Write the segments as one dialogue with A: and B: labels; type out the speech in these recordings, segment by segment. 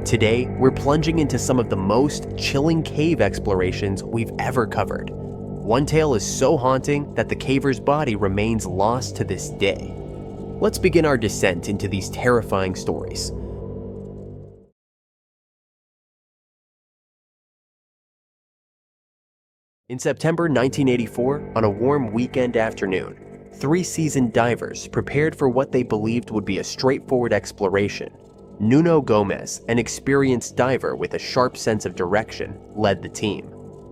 A: Today, we're plunging into some of the most chilling cave explorations we've ever covered. One tale is so haunting that the caver's body remains lost to this day. Let's begin our descent into these terrifying stories. In September 1984, on a warm weekend afternoon, 3 seasoned divers prepared for what they believed would be a straightforward exploration. Nuno Gomez, an experienced diver with a sharp sense of direction, led the team.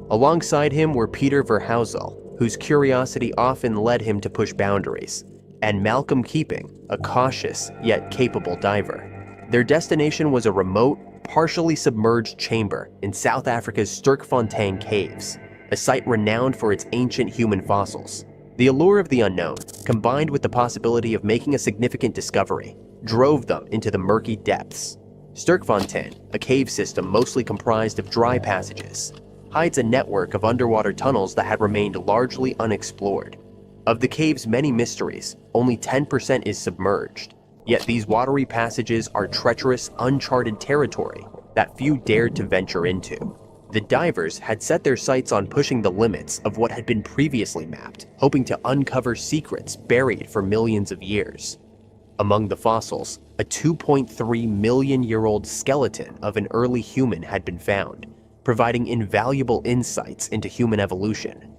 A: Alongside him were Peter Verhouzel, whose curiosity often led him to push boundaries, and Malcolm Keeping, a cautious yet capable diver. Their destination was a remote, partially submerged chamber in South Africa's Sterkfontein Caves, a site renowned for its ancient human fossils. The allure of the unknown, combined with the possibility of making a significant discovery, drove them into the murky depths. Sterkfontein, a cave system mostly comprised of dry passages, hides a network of underwater tunnels that had remained largely unexplored. Of the cave's many mysteries, only 10% is submerged, yet these watery passages are treacherous, uncharted territory that few dared to venture into. The divers had set their sights on pushing the limits of what had been previously mapped, hoping to uncover secrets buried for millions of years. Among the fossils, a 2.3 million-year-old skeleton of an early human had been found, providing invaluable insights into human evolution.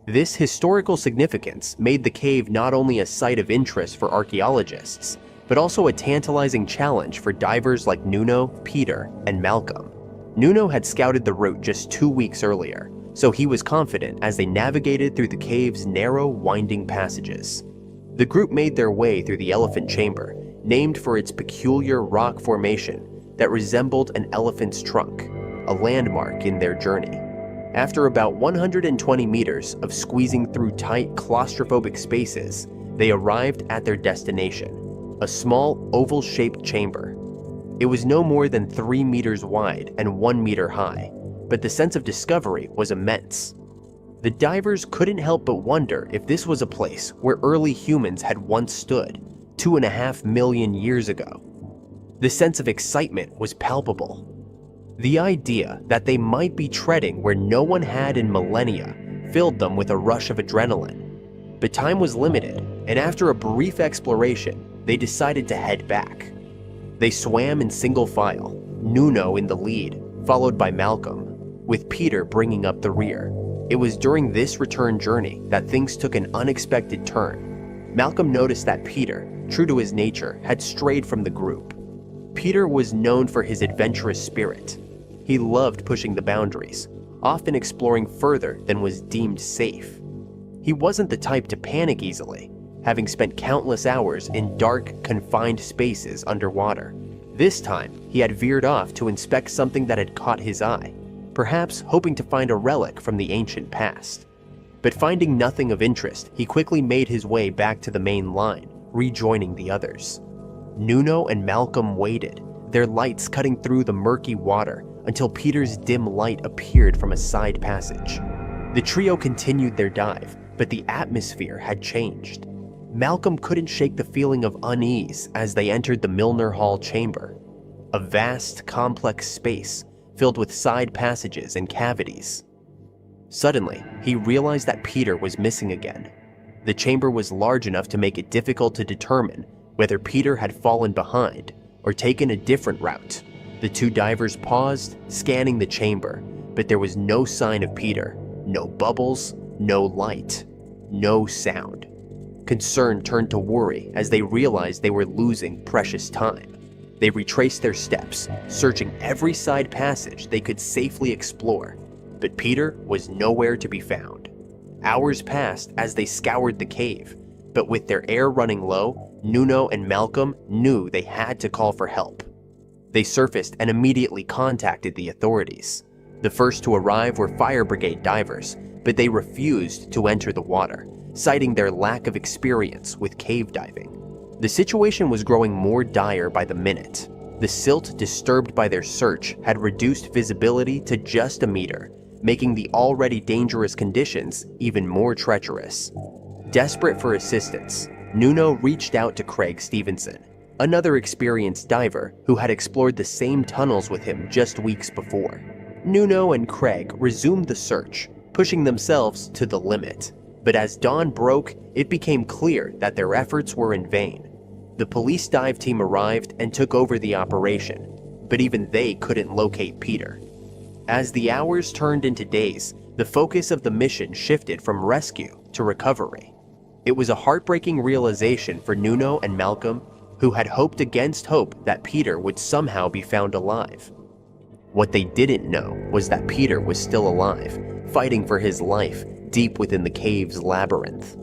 A: This historical significance made the cave not only a site of interest for archaeologists, but also a tantalizing challenge for divers like Nuno, Peter, and Malcolm. Nuno had scouted the route just 2 weeks earlier, so he was confident as they navigated through the cave's narrow, winding passages. The group made their way through the elephant chamber, named for its peculiar rock formation that resembled an elephant's trunk, a landmark in their journey. After about 120 meters of squeezing through tight, claustrophobic spaces, they arrived at their destination, a small, oval-shaped chamber. It was no more than 3 meters wide and 1 meter high, but the sense of discovery was immense. The divers couldn't help but wonder if this was a place where early humans had once stood, 2.5 million years ago. The sense of excitement was palpable. The idea that they might be treading where no one had in millennia filled them with a rush of adrenaline. But time was limited, and after a brief exploration, they decided to head back. They swam in single file, Nuno in the lead, followed by Malcolm, with Peter bringing up the rear. It was during this return journey that things took an unexpected turn. Malcolm noticed that Peter, true to his nature, had strayed from the group. Peter was known for his adventurous spirit. He loved pushing the boundaries, often exploring further than was deemed safe. He wasn't the type to panic easily, having spent countless hours in dark, confined spaces underwater. This time, he had veered off to inspect something that had caught his eye, perhaps hoping to find a relic from the ancient past. But finding nothing of interest, he quickly made his way back to the main line, rejoining the others. Nuno and Malcolm waited, their lights cutting through the murky water until Peter's dim light appeared from a side passage. The trio continued their dive, but the atmosphere had changed. Malcolm couldn't shake the feeling of unease as they entered the Milner Hall chamber, a vast, complex space filled with side passages and cavities. Suddenly, he realized that Peter was missing again. The chamber was large enough to make it difficult to determine whether Peter had fallen behind or taken a different route. The 2 divers paused, scanning the chamber, but there was no sign of Peter. No bubbles, no light, no sound. Concern turned to worry as they realized they were losing precious time. They retraced their steps, searching every side passage they could safely explore, but Peter was nowhere to be found. Hours passed as they scoured the cave, but with their air running low, Nuno and Malcolm knew they had to call for help. They surfaced and immediately contacted the authorities. The first to arrive were fire brigade divers, but they refused to enter the water, citing their lack of experience with cave diving. The situation was growing more dire by the minute. The silt disturbed by their search had reduced visibility to just a meter, making the already dangerous conditions even more treacherous. Desperate for assistance, Nuno reached out to Craig Stevenson, another experienced diver who had explored the same tunnels with him just weeks before. Nuno and Craig resumed the search, pushing themselves to the limit. But as dawn broke, it became clear that their efforts were in vain. The police dive team arrived and took over the operation, but even they couldn't locate Peter. As the hours turned into days, the focus of the mission shifted from rescue to recovery. It was a heartbreaking realization for Nuno and Malcolm, who had hoped against hope that Peter would somehow be found alive. What they didn't know was that Peter was still alive, fighting for his life deep within the cave's labyrinth.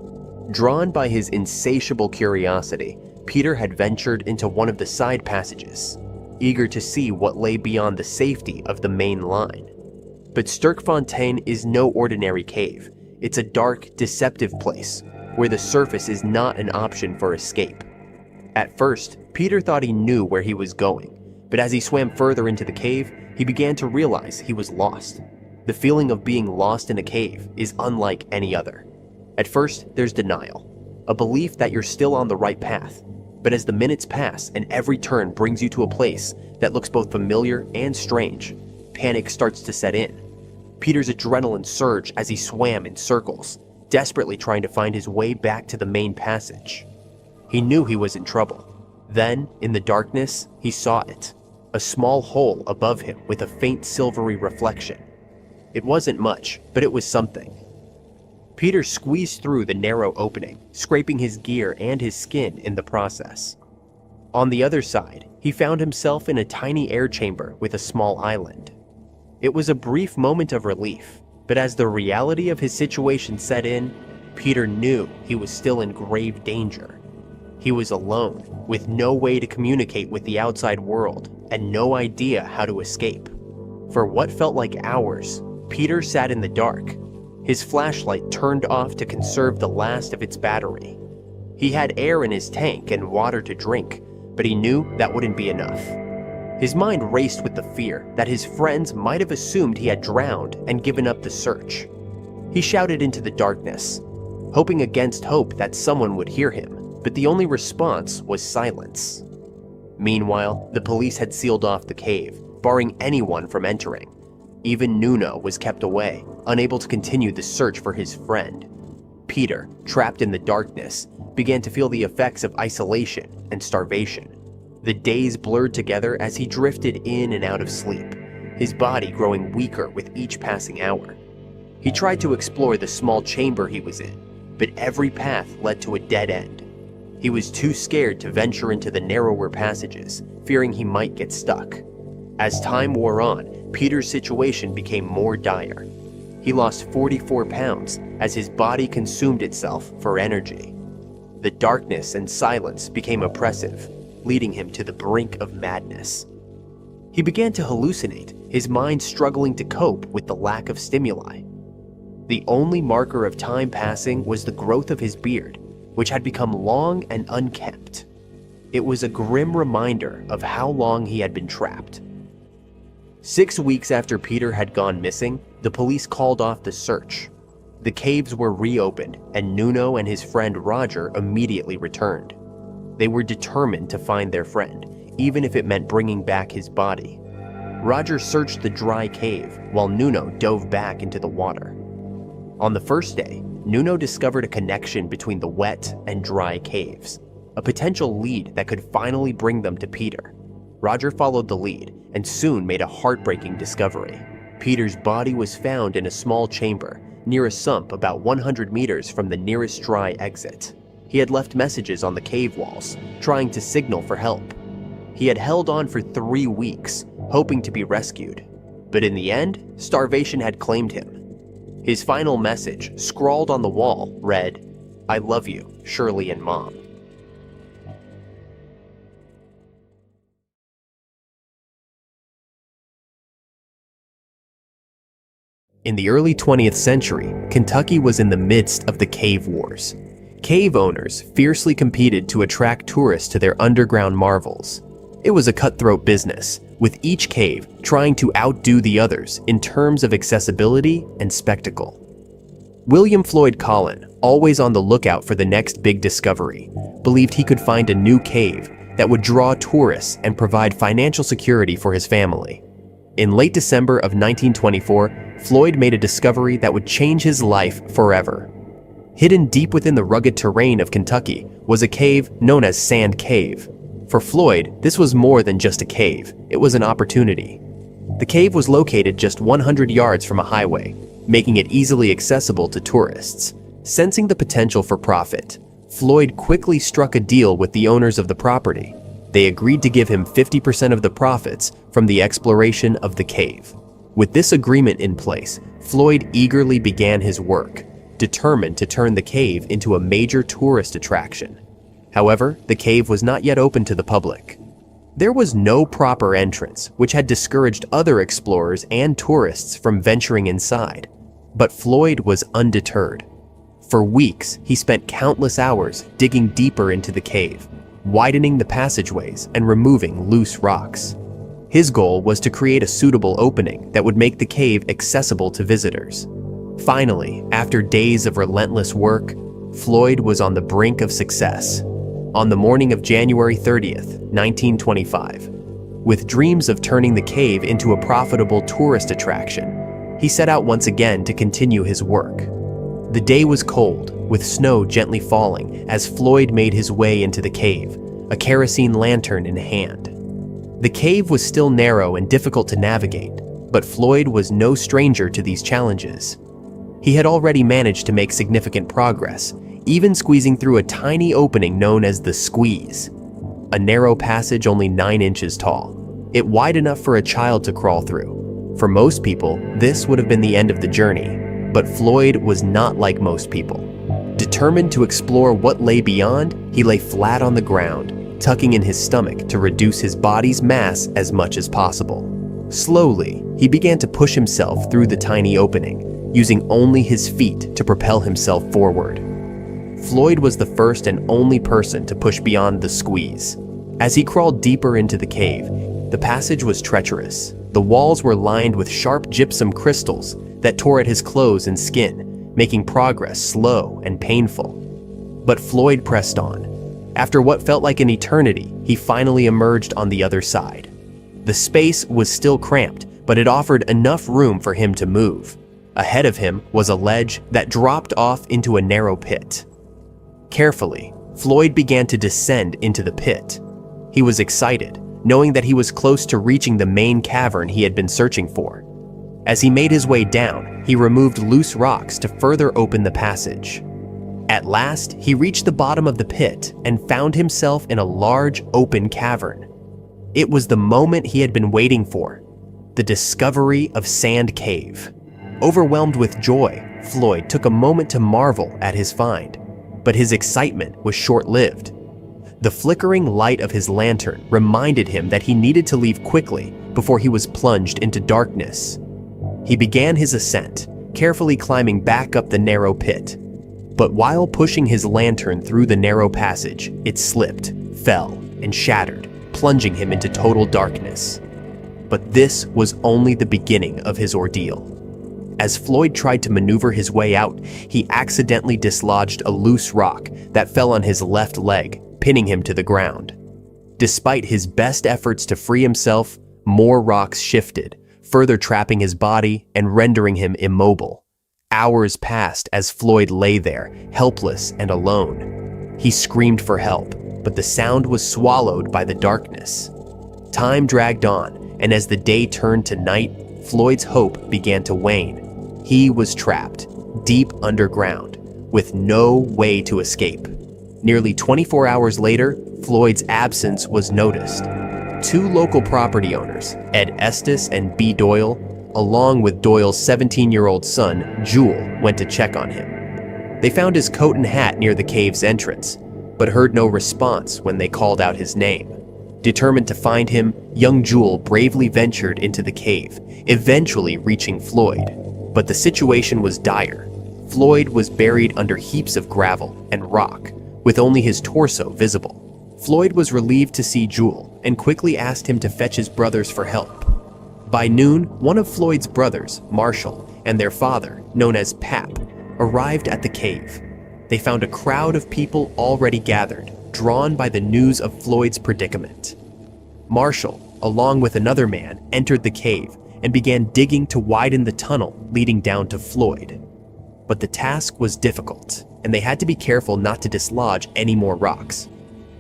A: Drawn by his insatiable curiosity, Peter had ventured into one of the side passages, eager to see what lay beyond the safety of the main line. But Sterkfontein is no ordinary cave. It's a dark, deceptive place where the surface is not an option for escape. At first, Peter thought he knew where he was going, but as he swam further into the cave, he began to realize he was lost. The feeling of being lost in a cave is unlike any other. At first, there's denial, a belief that you're still on the right path. But as the minutes pass and every turn brings you to a place that looks both familiar and strange, panic starts to set in. Peter's adrenaline surged as he swam in circles, desperately trying to find his way back to the main passage. He knew he was in trouble. Then, in the darkness, he saw it. A small hole above him with a faint silvery reflection. It wasn't much, but it was something. Peter squeezed through the narrow opening, scraping his gear and his skin in the process. On the other side, he found himself in a tiny air chamber with a small island. It was a brief moment of relief, but as the reality of his situation set in, Peter knew he was still in grave danger. He was alone, with no way to communicate with the outside world, and no idea how to escape. For what felt like hours, Peter sat in the dark, his flashlight turned off to conserve the last of its battery. He had air in his tank and water to drink, but he knew that wouldn't be enough. His mind raced with the fear that his friends might have assumed he had drowned and given up the search. He shouted into the darkness, hoping against hope that someone would hear him, but the only response was silence. Meanwhile, the police had sealed off the cave, barring anyone from entering. Even Nuno was kept away, unable to continue the search for his friend. Peter, trapped in the darkness, began to feel the effects of isolation and starvation. The days blurred together as he drifted in and out of sleep, his body growing weaker with each passing hour. He tried to explore the small chamber he was in, but every path led to a dead end. He was too scared to venture into the narrower passages, fearing he might get stuck. As time wore on, Peter's situation became more dire. He lost 44 pounds as his body consumed itself for energy. The darkness and silence became oppressive, leading him to the brink of madness. He began to hallucinate, his mind struggling to cope with the lack of stimuli. The only marker of time passing was the growth of his beard, which had become long and unkempt. It was a grim reminder of how long he had been trapped. 6 weeks after Peter had gone missing, the police called off the search. The caves were reopened, and Nuno and his friend Roger immediately returned. They were determined to find their friend, even if it meant bringing back his body. Roger searched the dry cave, while Nuno dove back into the water. On the first day, Nuno discovered a connection between the wet and dry caves, a potential lead that could finally bring them to Peter. Roger followed the lead and soon made a heartbreaking discovery. Peter's body was found in a small chamber near a sump about 100 meters from the nearest dry exit. He had left messages on the cave walls, trying to signal for help. He had held on for 3 weeks, hoping to be rescued. But in the end, starvation had claimed him. His final message, scrawled on the wall, read, "I love you, Shirley and Mom." In the early 20th century, Kentucky was in the midst of the cave wars. Cave owners fiercely competed to attract tourists to their underground marvels. It was a cutthroat business, with each cave trying to outdo the others in terms of accessibility and spectacle. William Floyd Collin, always on the lookout for the next big discovery, believed he could find a new cave that would draw tourists and provide financial security for his family. In late December of 1924, Floyd made a discovery that would change his life forever. Hidden deep within the rugged terrain of Kentucky was a cave known as Sand Cave. For Floyd, this was more than just a cave, it was an opportunity. The cave was located just 100 yards from a highway, making it easily accessible to tourists. Sensing the potential for profit, Floyd quickly struck a deal with the owners of the property. They agreed to give him 50% of the profits from the exploration of the cave. With this agreement in place, Floyd eagerly began his work, determined to turn the cave into a major tourist attraction. However, the cave was not yet open to the public. There was no proper entrance, which had discouraged other explorers and tourists from venturing inside. But Floyd was undeterred. For weeks, he spent countless hours digging deeper into the cave, widening the passageways and removing loose rocks. His goal was to create a suitable opening that would make the cave accessible to visitors. Finally, after days of relentless work, Floyd was on the brink of success. On the morning of January 30th, 1925, with dreams of turning the cave into a profitable tourist attraction, he set out once again to continue his work. The day was cold, with snow gently falling as Floyd made his way into the cave, a kerosene lantern in hand. The cave was still narrow and difficult to navigate, but Floyd was no stranger to these challenges. He had already managed to make significant progress, even squeezing through a tiny opening known as the squeeze, a narrow passage only 9 inches tall, it wide enough for a child to crawl through. For most people, this would have been the end of the journey, but Floyd was not like most people. Determined to explore what lay beyond, he lay flat on the ground, tucking in his stomach to reduce his body's mass as much as possible. Slowly, he began to push himself through the tiny opening, using only his feet to propel himself forward. Floyd was the first and only person to push beyond the squeeze. As he crawled deeper into the cave, the passage was treacherous. The walls were lined with sharp gypsum crystals that tore at his clothes and skin, making progress slow and painful. But Floyd pressed on. After what felt like an eternity, he finally emerged on the other side. The space was still cramped, but it offered enough room for him to move. Ahead of him was a ledge that dropped off into a narrow pit. Carefully, Floyd began to descend into the pit. He was excited, knowing that he was close to reaching the main cavern he had been searching for. As he made his way down, he removed loose rocks to further open the passage. At last, he reached the bottom of the pit and found himself in a large, open cavern. It was the moment he had been waiting for, the discovery of Sand Cave. Overwhelmed with joy, Floyd took a moment to marvel at his find. But his excitement was short-lived. The flickering light of his lantern reminded him that he needed to leave quickly before he was plunged into darkness. He began his ascent, carefully climbing back up the narrow pit. But while pushing his lantern through the narrow passage, it slipped, fell, and shattered, plunging him into total darkness. But this was only the beginning of his ordeal. As Floyd tried to maneuver his way out, he accidentally dislodged a loose rock that fell on his left leg, pinning him to the ground. Despite his best efforts to free himself, more rocks shifted, further trapping his body and rendering him immobile. Hours passed as Floyd lay there, helpless and alone. He screamed for help, but the sound was swallowed by the darkness. Time dragged on, and as the day turned to night, Floyd's hope began to wane. He was trapped, deep underground, with no way to escape. Nearly 24 hours later, Floyd's absence was noticed. 2 local property owners, Ed Estes and B. Doyle, along with Doyle's 17-year-old son, Jewel, went to check on him. They found his coat and hat near the cave's entrance, but heard no response when they called out his name. Determined to find him, young Jewel bravely ventured into the cave, eventually reaching Floyd. But the situation was dire. Floyd was buried under heaps of gravel and rock, with only his torso visible. Floyd was relieved to see Jewel and quickly asked him to fetch his brothers for help. By noon, one of Floyd's brothers, Marshall, and their father, known as Pap, arrived at the cave. They found a crowd of people already gathered, drawn by the news of Floyd's predicament. Marshall, along with another man, entered the cave and began digging to widen the tunnel leading down to Floyd. But the task was difficult, and they had to be careful not to dislodge any more rocks.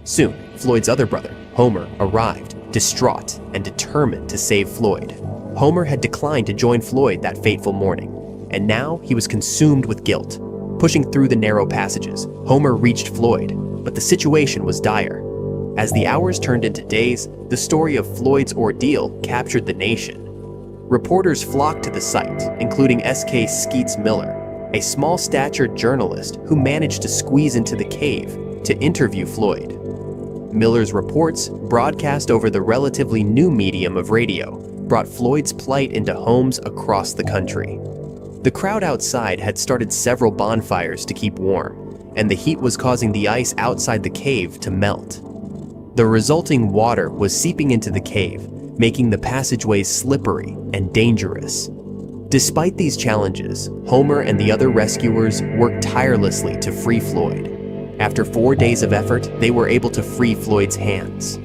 A: Soon, Floyd's other brother, Homer, arrived, distraught and determined to save Floyd. Homer had declined to join Floyd that fateful morning, and now he was consumed with guilt. Pushing through the narrow passages, Homer reached Floyd, but the situation was dire. As the hours turned into days, the story of Floyd's ordeal captured the nation. Reporters flocked to the site, including S.K. Skeets Miller, a small-statured journalist who managed to squeeze into the cave to interview Floyd. Miller's reports, broadcast over the relatively new medium of radio, brought Floyd's plight into homes across the country. The crowd outside had started several bonfires to keep warm, and the heat was causing the ice outside the cave to melt. The resulting water was seeping into the cave, making the passageways slippery and dangerous. Despite these challenges, Homer and the other rescuers worked tirelessly to free Floyd. After 4 days of effort, they were able to free Floyd's hands.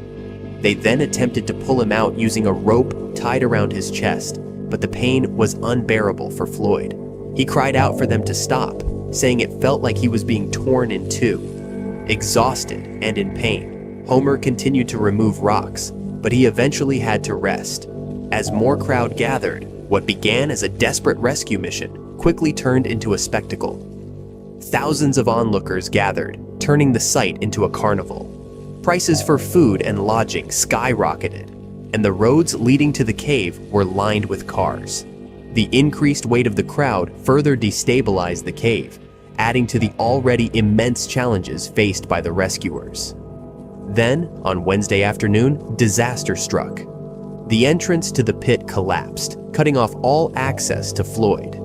A: They then attempted to pull him out using a rope tied around his chest, but the pain was unbearable for Floyd. He cried out for them to stop, saying it felt like he was being torn in two. Exhausted and in pain, Homer continued to remove rocks, but he eventually had to rest. As more crowd gathered, what began as a desperate rescue mission quickly turned into a spectacle. Thousands of onlookers gathered, turning the site into a carnival. Prices for food and lodging skyrocketed, and the roads leading to the cave were lined with cars. The increased weight of the crowd further destabilized the cave, adding to the already immense challenges faced by the rescuers. Then, on Wednesday afternoon, disaster struck. The entrance to the pit collapsed, cutting off all access to Floyd.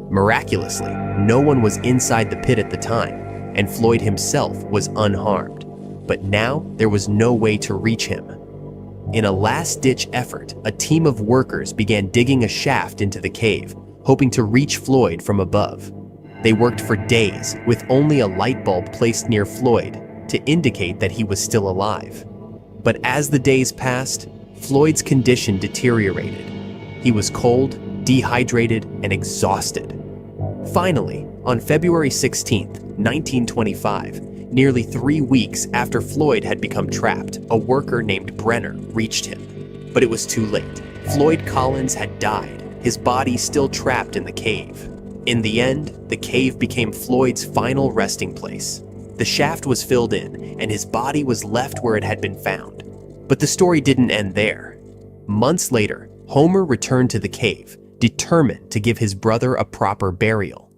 A: Miraculously, no one was inside the pit at the time, and Floyd himself was unharmed. But now there was no way to reach him. In a last-ditch effort, a team of workers began digging a shaft into the cave, hoping to reach Floyd from above. They worked for days, with only a light bulb placed near Floyd to indicate that he was still alive. But as the days passed, Floyd's condition deteriorated. He was cold, dehydrated, and exhausted. Finally, on February 16, 1925, nearly 3 weeks after Floyd had become trapped, a worker named Brenner reached him. But it was too late. Floyd Collins had died, his body still trapped in the cave. In the end, the cave became Floyd's final resting place. The shaft was filled in, and his body was left where it had been found. But the story didn't end there. Months later, Homer returned to the cave, determined to give his brother a proper burial.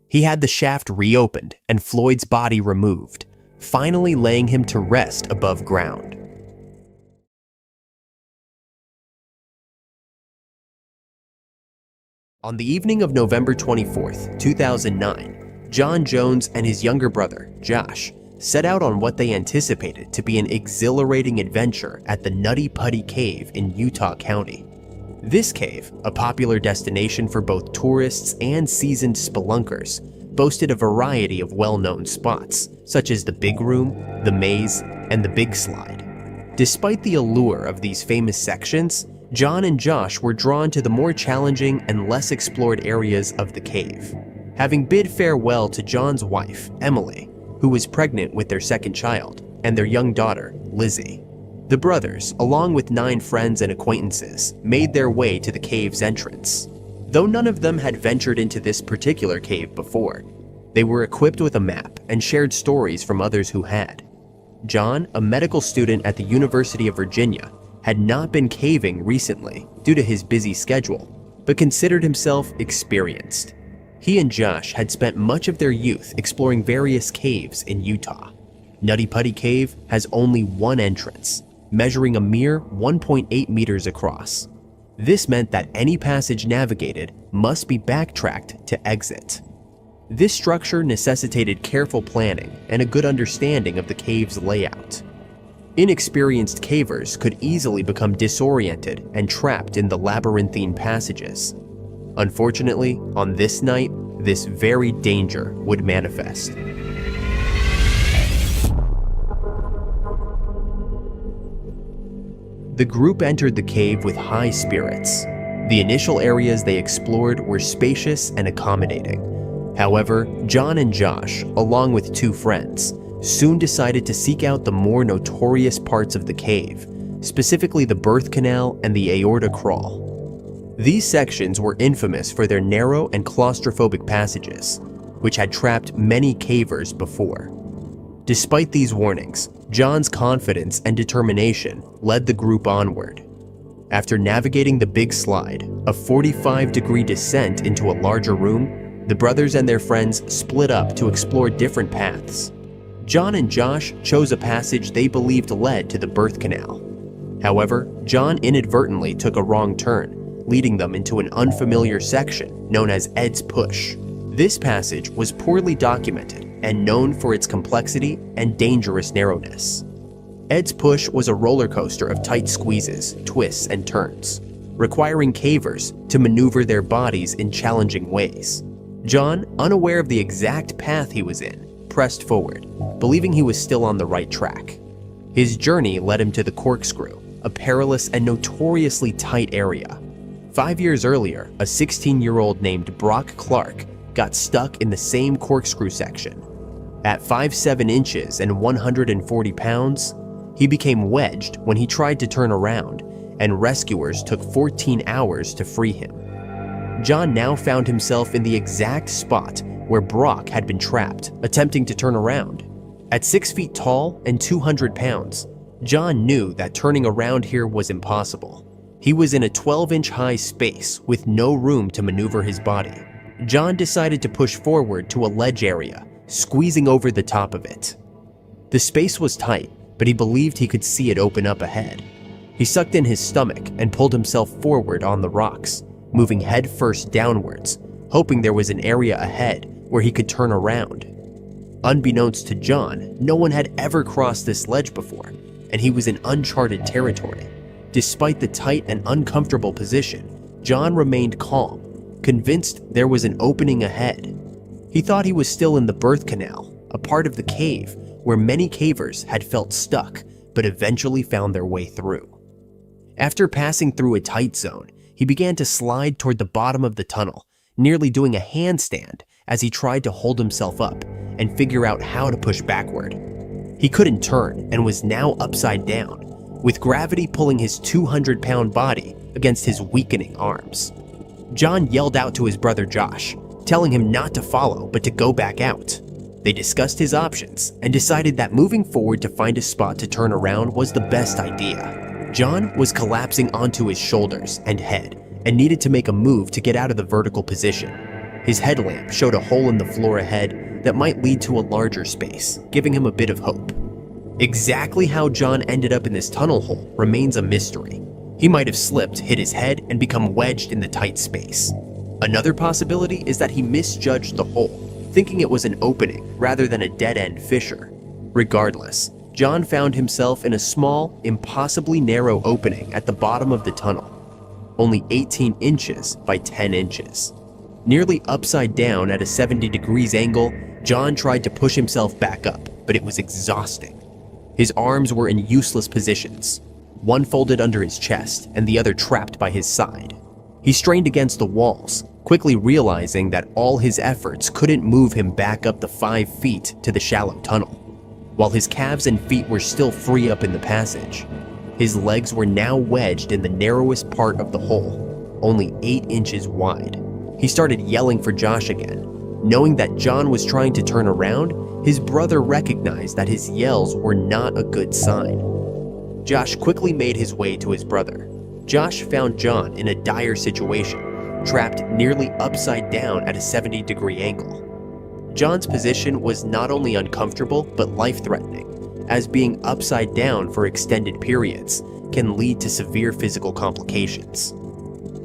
A: He had the shaft reopened and Floyd's body removed, finally laying him to rest above ground. On the evening of November 24th, 2009, John Jones and his younger brother, Josh, set out on what they anticipated to be an exhilarating adventure at the Nutty Putty Cave in Utah County. This cave, a popular destination for both tourists and seasoned spelunkers, boasted a variety of well-known spots, such as the Big Room, the Maze, and the Big Slide. Despite the allure of these famous sections, John and Josh were drawn to the more challenging and less explored areas of the cave. Having bid farewell to John's wife, Emily, who was pregnant with their second child, and their young daughter, Lizzie, the brothers, along with 9 friends and acquaintances, made their way to the cave's entrance. Though none of them had ventured into this particular cave before, they were equipped with a map and shared stories from others who had. John, a medical student at the University of Virginia, had not been caving recently due to his busy schedule, but considered himself experienced. He and Josh had spent much of their youth exploring various caves in Utah. Nutty Putty Cave has only one entrance, measuring a mere 1.8 meters across. This meant that any passage navigated must be backtracked to exit. This structure necessitated careful planning and a good understanding of the cave's layout. Inexperienced cavers could easily become disoriented and trapped in the labyrinthine passages. Unfortunately, on this night, this very danger would manifest. The group entered the cave with high spirits. The initial areas they explored were spacious and accommodating. However, John and Josh, along with two friends, soon decided to seek out the more notorious parts of the cave, specifically the birth canal and the aorta crawl. These sections were infamous for their narrow and claustrophobic passages, which had trapped many cavers before. Despite these warnings, John's confidence and determination led the group onward. After navigating the big slide, a 45-degree descent into a larger room, the brothers and their friends split up to explore different paths. John and Josh chose a passage they believed led to the birth canal. However, John inadvertently took a wrong turn, leading them into an unfamiliar section known as Ed's Push. This passage was poorly documented and known for its complexity and dangerous narrowness. Ed's Push was a roller coaster of tight squeezes, twists, and turns, requiring cavers to maneuver their bodies in challenging ways. John, unaware of the exact path he was in, pressed forward, believing he was still on the right track. His journey led him to the corkscrew, a perilous and notoriously tight area. 5 years earlier, a 16-year-old named Brock Clark got stuck in the same corkscrew section. At 5'7" inches and 140 pounds, he became wedged when he tried to turn around, and rescuers took 14 hours to free him. John now found himself in the exact spot where Brock had been trapped, attempting to turn around. At 6 feet tall and 200 pounds, John knew that turning around here was impossible. He was in a 12-inch high space with no room to maneuver his body. John decided to push forward to a ledge area, squeezing over the top of it. The space was tight, but he believed he could see it open up ahead. He sucked in his stomach and pulled himself forward on the rocks, moving headfirst downwards, hoping there was an area ahead where he could turn around. Unbeknownst to John, no one had ever crossed this ledge before, and he was in uncharted territory. Despite the tight and uncomfortable position, John remained calm, convinced there was an opening ahead. He thought he was still in the birth canal, a part of the cave where many cavers had felt stuck but eventually found their way through. After passing through a tight zone, he began to slide toward the bottom of the tunnel, nearly doing a handstand as he tried to hold himself up and figure out how to push backward. He couldn't turn and was now upside down, with gravity pulling his 200-pound body against his weakening arms. John yelled out to his brother Josh, telling him not to follow but to go back out. They discussed his options and decided that moving forward to find a spot to turn around was the best idea. John was collapsing onto his shoulders and head and needed to make a move to get out of the vertical position. His headlamp showed a hole in the floor ahead that might lead to a larger space, giving him a bit of hope. Exactly how John ended up in this tunnel hole remains a mystery. He might have slipped, hit his head, and become wedged in the tight space. Another possibility is that he misjudged the hole, thinking it was an opening rather than a dead-end fissure. Regardless, John found himself in a small, impossibly narrow opening at the bottom of the tunnel, only 18 inches by 10 inches. Nearly upside down at a 70 degrees angle, John tried to push himself back up, but it was exhausting. His arms were in useless positions, one folded under his chest and the other trapped by his side. He strained against the walls, quickly realizing that all his efforts couldn't move him back up the 5 feet to the shallow tunnel. While his calves and feet were still free up in the passage, his legs were now wedged in the narrowest part of the hole, only 8 inches wide. He started yelling for Josh again. Knowing that John was trying to turn around, his brother recognized that his yells were not a good sign. Josh quickly made his way to his brother. Josh found John in a dire situation, trapped nearly upside down at a 70-degree angle. John's position was not only uncomfortable but life-threatening, as being upside down for extended periods can lead to severe physical complications.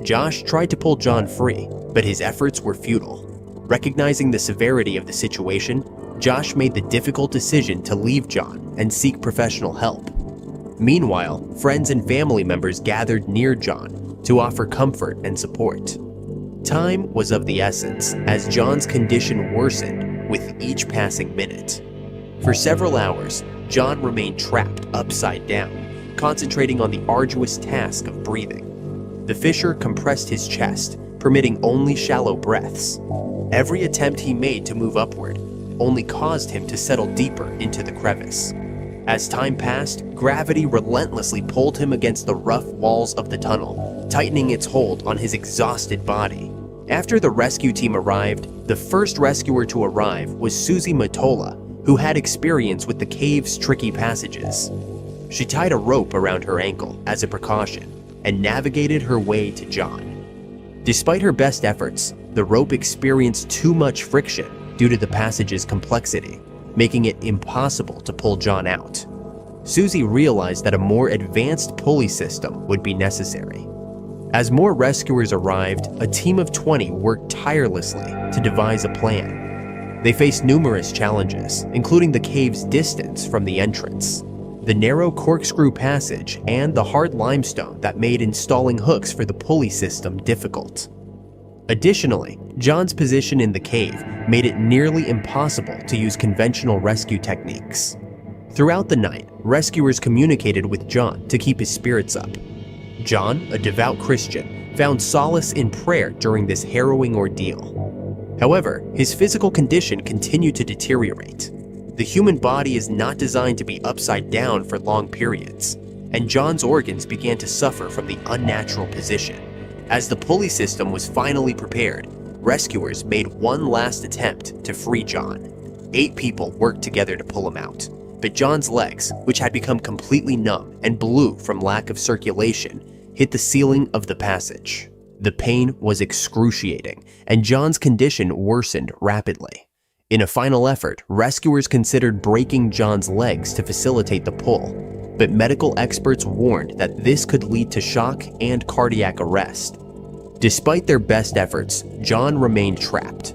A: Josh tried to pull John free, but his efforts were futile. Recognizing the severity of the situation, Josh made the difficult decision to leave John and seek professional help. Meanwhile, friends and family members gathered near John to offer comfort and support. Time was of the essence, as John's condition worsened with each passing minute. For several hours, John remained trapped upside down, concentrating on the arduous task of breathing. The fisher compressed his chest, permitting only shallow breaths. Every attempt he made to move upward only caused him to settle deeper into the crevice. As time passed, gravity relentlessly pulled him against the rough walls of the tunnel, tightening its hold on his exhausted body. After the rescue team arrived, the first rescuer to arrive was Susie Matola, who had experience with the cave's tricky passages. She tied a rope around her ankle as a precaution and navigated her way to John. Despite her best efforts, the rope experienced too much friction due to the passage's complexity, making it impossible to pull John out. Susie realized that a more advanced pulley system would be necessary. As more rescuers arrived, a team of 20 worked tirelessly to devise a plan. They faced numerous challenges, including the cave's distance from the entrance, the narrow corkscrew passage, and the hard limestone that made installing hooks for the pulley system difficult. Additionally, John's position in the cave made it nearly impossible to use conventional rescue techniques. Throughout the night, rescuers communicated with John to keep his spirits up. John, a devout Christian, found solace in prayer during this harrowing ordeal. However, his physical condition continued to deteriorate. The human body is not designed to be upside down for long periods, and John's organs began to suffer from the unnatural position. As the pulley system was finally prepared, rescuers made one last attempt to free John. 8 people worked together to pull him out, but John's legs, which had become completely numb and blue from lack of circulation, hit the ceiling of the passage. The pain was excruciating, and John's condition worsened rapidly. In a final effort, rescuers considered breaking John's legs to facilitate the pull, but medical experts warned that this could lead to shock and cardiac arrest. Despite their best efforts, John remained trapped.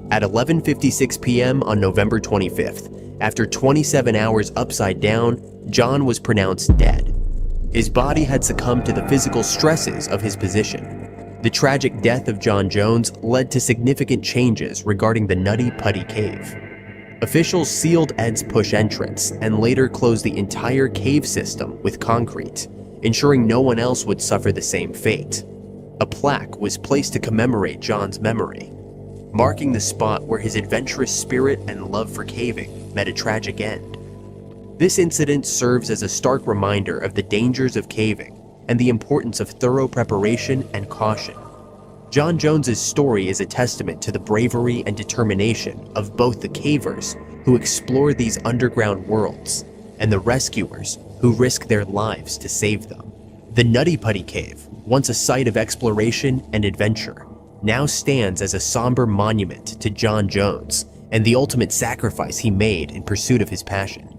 A: At 11:56 p.m. on November 25th, after 27 hours upside down, John was pronounced dead. His body had succumbed to the physical stresses of his position. The tragic death of John Jones led to significant changes regarding the Nutty Putty Cave. Officials sealed Ed's Push entrance and later closed the entire cave system with concrete, ensuring no one else would suffer the same fate. A plaque was placed to commemorate John's memory, marking the spot where his adventurous spirit and love for caving met a tragic end. This incident serves as a stark reminder of the dangers of caving and the importance of thorough preparation and caution. John Jones's story is a testament to the bravery and determination of both the cavers who explore these underground worlds and the rescuers who risk their lives to save them. The Nutty Putty Cave, once a site of exploration and adventure, now stands as a somber monument to John Jones and the ultimate sacrifice he made in pursuit of his passion.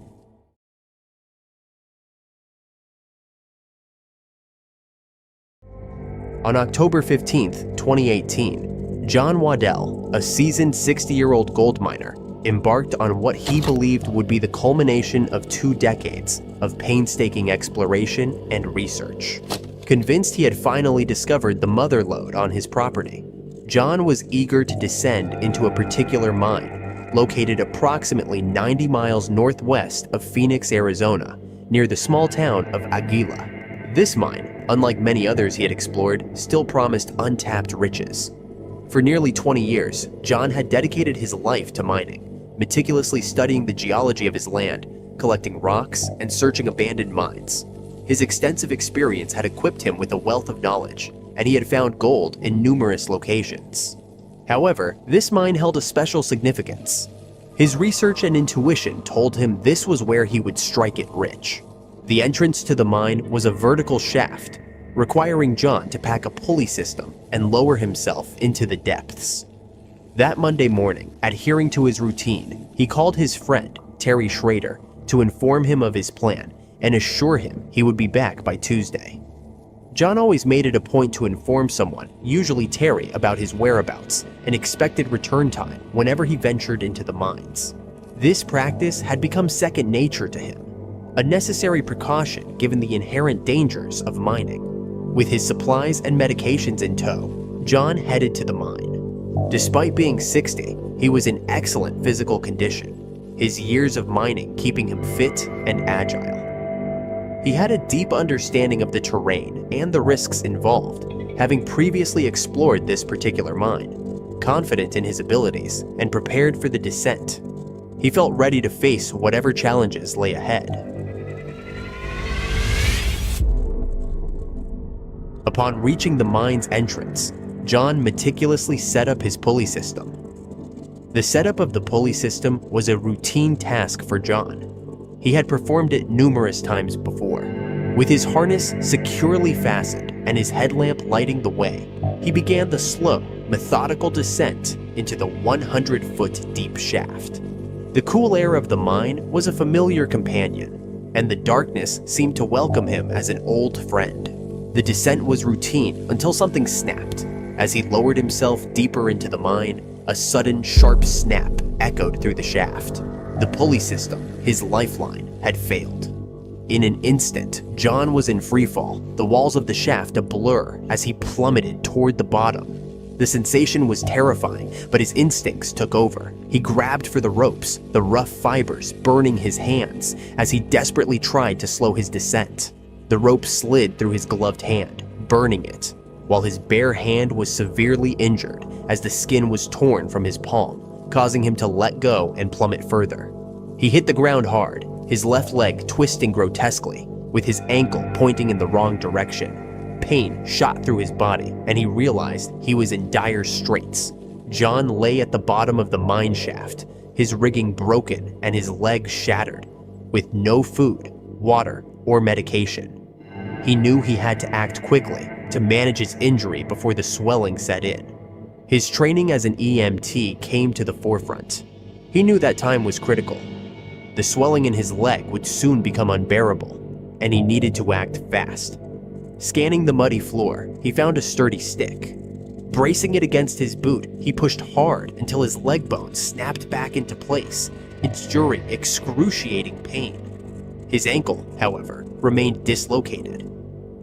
A: On October 15, 2018, John Waddell, a seasoned 60-year-old gold miner, embarked on what he believed would be the culmination of 2 decades of painstaking exploration and research. Convinced he had finally discovered the mother lode on his property, John was eager to descend into a particular mine, located approximately 90 miles northwest of Phoenix, Arizona, near the small town of Aguila. This mine, unlike many others he had explored, still promised untapped riches. For nearly 20 years, John had dedicated his life to mining, meticulously studying the geology of his land, collecting rocks, and searching abandoned mines. His extensive experience had equipped him with a wealth of knowledge, and he had found gold in numerous locations. However, this mine held a special significance. His research and intuition told him this was where he would strike it rich. The entrance to the mine was a vertical shaft, requiring John to pack a pulley system and lower himself into the depths. That Monday morning, adhering to his routine, he called his friend, Terry Schrader, to inform him of his plan and assure him he would be back by Tuesday. John always made it a point to inform someone, usually Terry, about his whereabouts and expected return time whenever he ventured into the mines. This practice had become second nature to him, a necessary precaution given the inherent dangers of mining. With his supplies and medications in tow, John headed to the mine. Despite being 60, he was in excellent physical condition, his years of mining keeping him fit and agile. He had a deep understanding of the terrain and the risks involved, having previously explored this particular mine, confident in his abilities and prepared for the descent. He felt ready to face whatever challenges lay ahead. Upon reaching the mine's entrance, John meticulously set up his pulley system. The setup of the pulley system was a routine task for John. He had performed it numerous times before. With his harness securely fastened and his headlamp lighting the way, he began the slow, methodical descent into the 100-foot deep shaft. The cool air of the mine was a familiar companion, and the darkness seemed to welcome him as an old friend. The descent was routine until something snapped. As he lowered himself deeper into the mine, a sudden, sharp snap echoed through the shaft. The pulley system, his lifeline, had failed. In an instant, John was in freefall, the walls of the shaft a blur as he plummeted toward the bottom. The sensation was terrifying, but his instincts took over. He grabbed for the ropes, the rough fibers burning his hands as he desperately tried to slow his descent. The rope slid through his gloved hand, burning it, while his bare hand was severely injured as the skin was torn from his palm, causing him to let go and plummet further. He hit the ground hard, his left leg twisting grotesquely, with his ankle pointing in the wrong direction. Pain shot through his body, and he realized he was in dire straits. John lay at the bottom of the mine shaft, his rigging broken and his legs shattered, with no food, water, or medication. He knew he had to act quickly to manage his injury before the swelling set in. His training as an EMT came to the forefront. He knew that time was critical. The swelling in his leg would soon become unbearable, and he needed to act fast. Scanning the muddy floor, he found a sturdy stick. Bracing it against his boot, he pushed hard until his leg bone snapped back into place, enduring excruciating pain. His ankle, however, remained dislocated.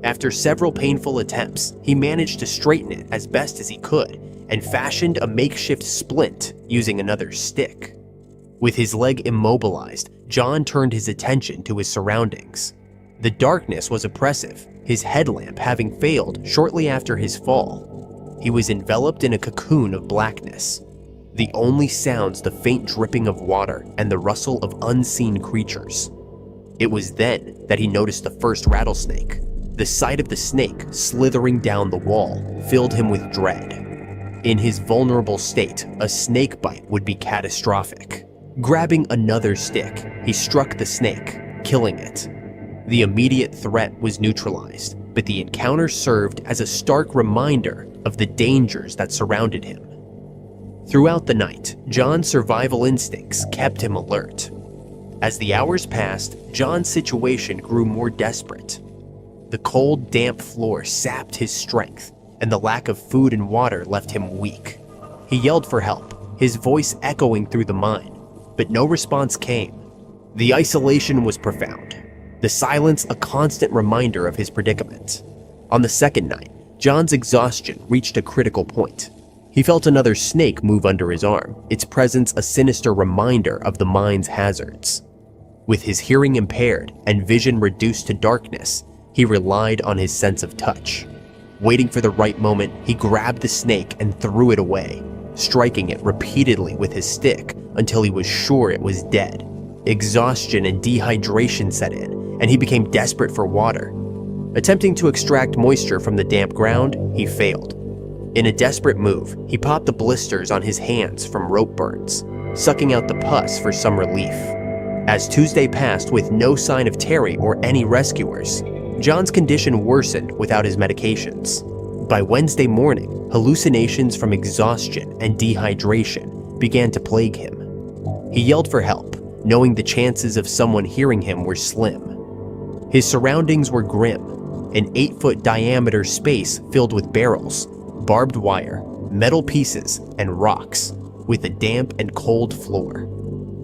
A: After several painful attempts, he managed to straighten it as best as he could and fashioned a makeshift splint using another stick. With his leg immobilized, John turned his attention to his surroundings. The darkness was oppressive, his headlamp having failed shortly after his fall. He was enveloped in a cocoon of blackness. The only sounds the faint dripping of water and the rustle of unseen creatures. It was then that he noticed the first rattlesnake. The sight of the snake slithering down the wall filled him with dread. In his vulnerable state, a snake bite would be catastrophic. Grabbing another stick, he struck the snake, killing it. The immediate threat was neutralized, but the encounter served as a stark reminder of the dangers that surrounded him. Throughout the night, John's survival instincts kept him alert. As the hours passed, John's situation grew more desperate. The cold, damp floor sapped his strength, and the lack of food and water left him weak. He yelled for help, his voice echoing through the mine, but no response came. The isolation was profound, the silence a constant reminder of his predicament. On the second night, John's exhaustion reached a critical point. He felt another snake move under his arm, its presence a sinister reminder of the mine's hazards. With his hearing impaired and vision reduced to darkness, he relied on his sense of touch. Waiting for the right moment, he grabbed the snake and threw it away, striking it repeatedly with his stick until he was sure it was dead. Exhaustion and dehydration set in, and he became desperate for water. Attempting to extract moisture from the damp ground, he failed. In a desperate move, he popped the blisters on his hands from rope burns, sucking out the pus for some relief. As Tuesday passed with no sign of Terry or any rescuers, John's condition worsened without his medications. By Wednesday morning, hallucinations from exhaustion and dehydration began to plague him. He yelled for help, knowing the chances of someone hearing him were slim. His surroundings were grim, an 8-foot diameter space filled with barrels, barbed wire, metal pieces, and rocks, with a damp and cold floor.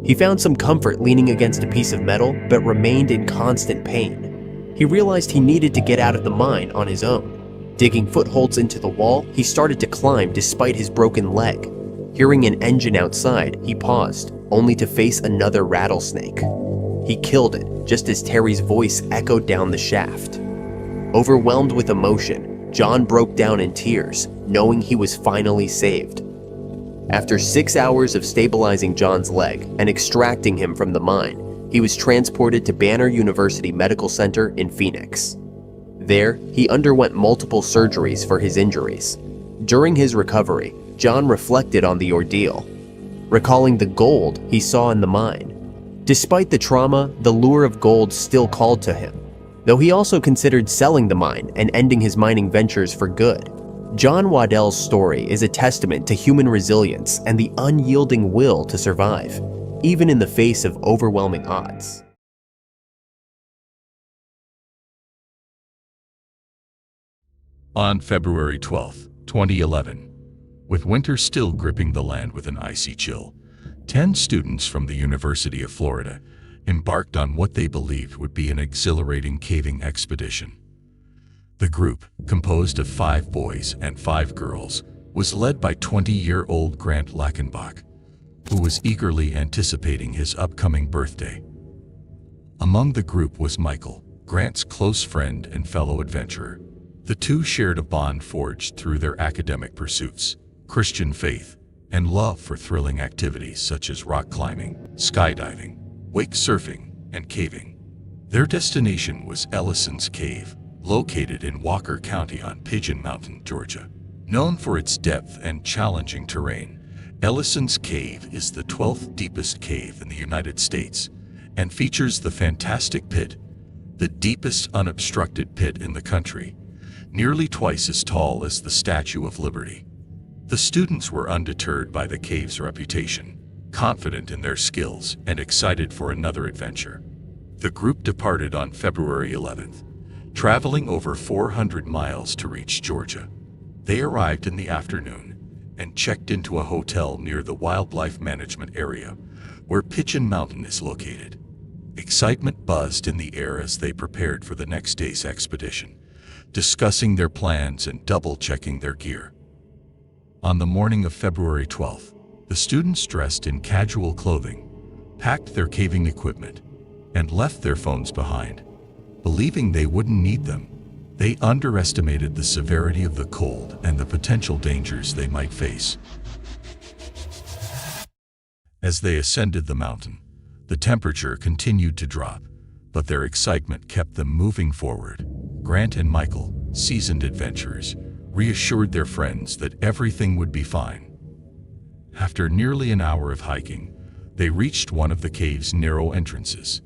A: He found some comfort leaning against a piece of metal, but remained in constant pain. He realized he needed to get out of the mine on his own. Digging footholds into the wall, he started to climb despite his broken leg. Hearing an engine outside, he paused, only to face another rattlesnake. He killed it, just as Terry's voice echoed down the shaft. Overwhelmed with emotion, John broke down in tears, knowing he was finally saved. After 6 hours of stabilizing John's leg and extracting him from the mine, he was transported to Banner University Medical Center in Phoenix. There, he underwent multiple surgeries for his injuries. During his recovery, John reflected on the ordeal, recalling the gold he saw in the mine. Despite the trauma, the lure of gold still called to him, though he also considered selling the mine and ending his mining ventures for good. John Waddell's story is a testament to human resilience and the unyielding will to survive, even in the face of overwhelming odds.
B: On February 12, 2011, with winter still gripping the land with an icy chill, 10 students from the University of Florida embarked on what they believed would be an exhilarating caving expedition. The group, composed of 5 boys and 5 girls, was led by 20-year-old Grant Lackenbach, who was eagerly anticipating his upcoming birthday. Among the group was Michael, Grant's close friend and fellow adventurer. The two shared a bond forged through their academic pursuits, Christian faith, and love for thrilling activities such as rock climbing, skydiving, wake surfing, and caving. Their destination was Ellison's Cave, located in Walker County on Pigeon Mountain, Georgia. Known for its depth and challenging terrain, Ellison's Cave is the 12th deepest cave in the United States and features the fantastic pit, the deepest unobstructed pit in the country, nearly twice as tall as the Statue of Liberty. The students were undeterred by the cave's reputation, confident in their skills and excited for another adventure. The group departed on February 11th, traveling over 400 miles to reach Georgia. They arrived in the afternoon and checked into a hotel near the wildlife management area where Pigeon Mountain is located. Excitement buzzed in the air as they prepared for the next day's expedition, discussing their plans and double-checking their gear. On the morning of February 12th, the students dressed in casual clothing, packed their caving equipment, and left their phones behind. Believing they wouldn't need them, they underestimated the severity of the cold and the potential dangers they might face. As they ascended the mountain, the temperature continued to drop, but their excitement kept them moving forward. Grant and Michael, seasoned adventurers, reassured their friends that everything would be fine. After nearly an hour of hiking, they reached one of the cave's narrow entrances.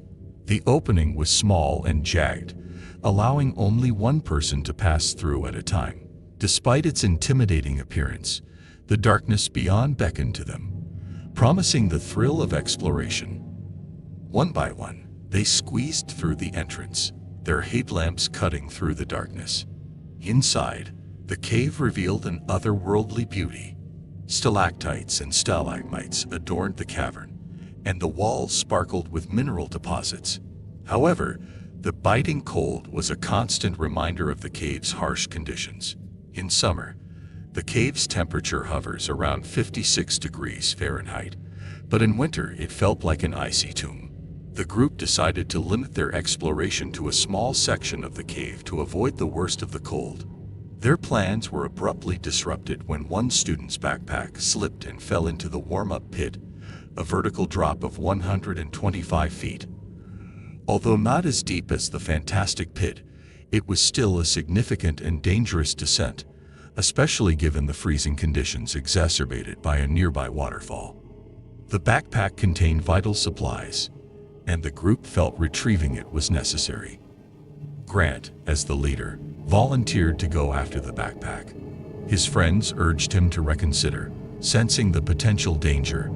B: The opening was small and jagged, allowing only one person to pass through at a time. Despite its intimidating appearance, the darkness beyond beckoned to them, promising the thrill of exploration. One by one, they squeezed through the entrance, their headlamps cutting through the darkness. Inside, the cave revealed an otherworldly beauty. Stalactites and stalagmites adorned the cavern, and the walls sparkled with mineral deposits. However, the biting cold was a constant reminder of the cave's harsh conditions. In summer, the cave's temperature hovers around 56 degrees Fahrenheit, but in winter it felt like an icy tomb. The group decided to limit their exploration to a small section of the cave to avoid the worst of the cold. Their plans were abruptly disrupted when one student's backpack slipped and fell into the warm-up pit, a vertical drop of 125 feet. Although not as deep as the fantastic pit, it was still a significant and dangerous descent, especially given the freezing conditions exacerbated by a nearby waterfall. The backpack contained vital supplies, and the group felt retrieving it was necessary. Grant, as the leader, volunteered to go after the backpack. His friends urged him to reconsider, sensing the potential danger,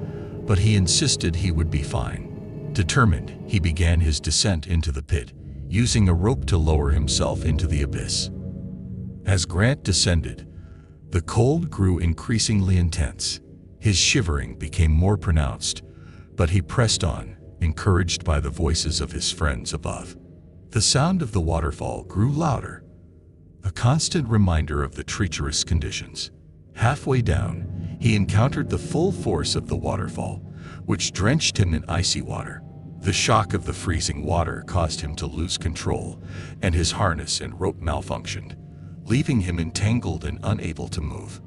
B: but he insisted he would be fine. Determined, he began his descent into the pit, using a rope to lower himself into the abyss. As Grant descended, the cold grew increasingly intense. His shivering became more pronounced, but he pressed on, encouraged by the voices of his friends above. The sound of the waterfall grew louder, a constant reminder of the treacherous conditions. Halfway down, he encountered the full force of the waterfall, which drenched him in icy water. The shock of the freezing water caused him to lose control, and his harness and rope malfunctioned, leaving him entangled and unable to move.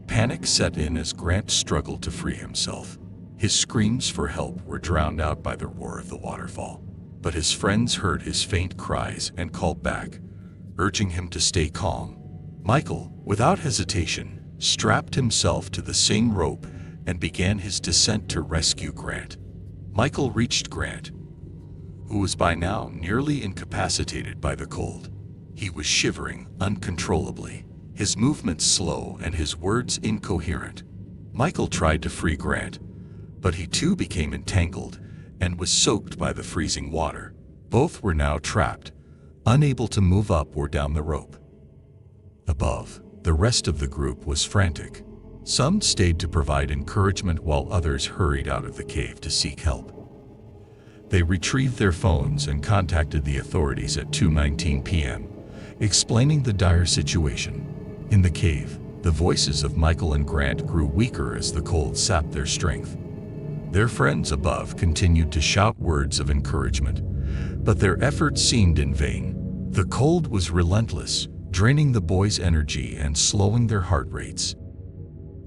B: Panic set in as Grant struggled to free himself. His screams for help were drowned out by the roar of the waterfall, but his friends heard his faint cries and called back, urging him to stay calm. Michael, without hesitation, strapped himself to the same rope and began his descent to rescue Grant. Michael reached Grant, who was by now nearly incapacitated by the cold. He was shivering uncontrollably, his movements slow and his words incoherent. Michael tried to free Grant, but he too became entangled and was soaked by the freezing water. Both were now trapped, unable to move up or down the rope. Above, the rest of the group was frantic. Some stayed to provide encouragement while others hurried out of the cave to seek help. They retrieved their phones and contacted the authorities at 2:19 p.m., explaining the dire situation. In the cave, the voices of Michael and Grant grew weaker as the cold sapped their strength. Their friends above continued to shout words of encouragement, but their efforts seemed in vain. The cold was relentless, draining the boys' energy and slowing their heart rates.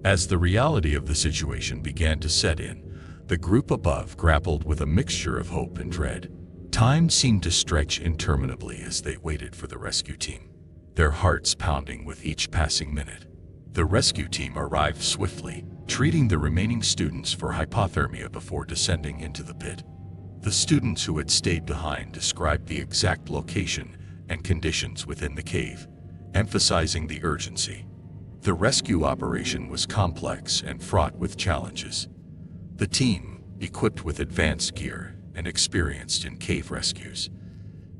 B: As the reality of the situation began to set in, the group above grappled with a mixture of hope and dread. Time seemed to stretch interminably as they waited for the rescue team, their hearts pounding with each passing minute. The rescue team arrived swiftly, treating the remaining students for hypothermia before descending into the pit. The students who had stayed behind described the exact location and conditions within the cave, emphasizing the urgency. The rescue operation was complex and fraught with challenges. The team, equipped with advanced gear and experienced in cave rescues,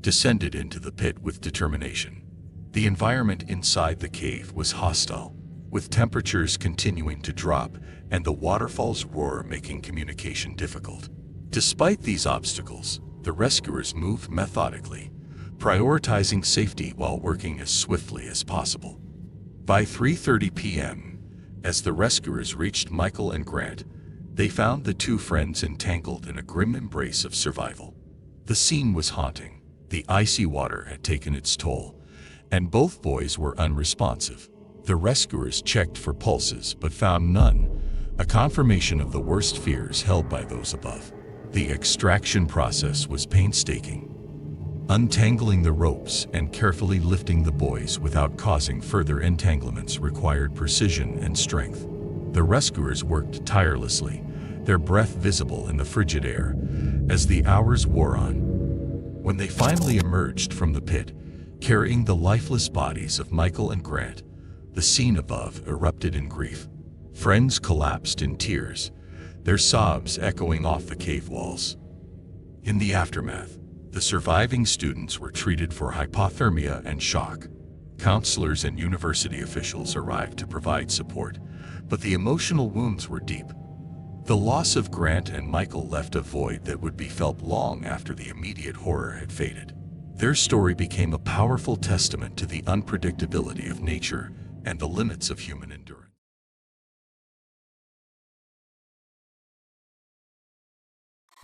B: descended into the pit with determination. The environment inside the cave was hostile, with temperatures continuing to drop and the waterfall's roar making communication difficult. Despite these obstacles, the rescuers moved methodically, prioritizing safety while working as swiftly as possible. By 3:30 p.m., as the rescuers reached Michael and Grant, they found the two friends entangled in a grim embrace of survival. The scene was haunting. The icy water had taken its toll, and both boys were unresponsive. The rescuers checked for pulses but found none, a confirmation of the worst fears held by those above. The extraction process was painstaking. Untangling the ropes and carefully lifting the boys without causing further entanglements required precision and strength. The rescuers worked tirelessly, their breath visible in the frigid air, as the hours wore on. When they finally emerged from the pit, carrying the lifeless bodies of Michael and Grant, the scene above erupted in grief. Friends collapsed in tears, their sobs echoing off the cave walls. In the aftermath, the surviving students were treated for hypothermia and shock. Counselors and university officials arrived to provide support, but the emotional wounds were deep. The loss of Grant and Michael left a void that would be felt long after the immediate horror had faded. Their story became a powerful testament to the unpredictability of nature and the limits of human endurance.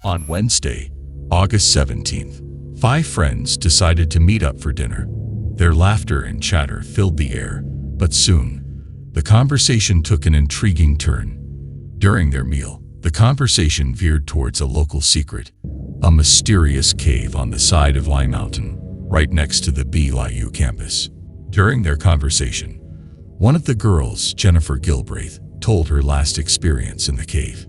B: On Wednesday, August 17th, 5 friends decided to meet up for dinner. Their laughter and chatter filled the air, but soon, the conversation took an intriguing turn. During their meal, the conversation veered towards a local secret, a mysterious cave on the side of Lye Mountain, right next to the BYU campus. During their conversation, one of the girls, Jennifer Gilbraith, told her last experience in the cave.